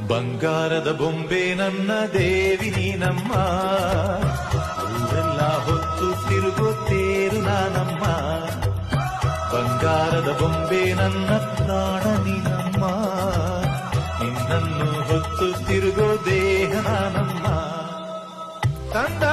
ಬಂಗಾರದ ಬೊಂಬೆ ನನ್ನ ದೇವಿ ನೀನಮ್ಮ, ಊರೆಲ್ಲ ಹೊತ್ತು ತಿರುಗೋ ತೇರು ನಾನಮ್ಮ. ಬಂಗಾರದ ಬೊಂಬೆ ನನ್ನ ಪ್ರಾಣ ನೀನಮ್ಮ, ನಿನ್ನನ್ನು ಹೊತ್ತು ತಿರುಗೋ ದೇಹ ನಾನಮ್ಮ. ತಂದ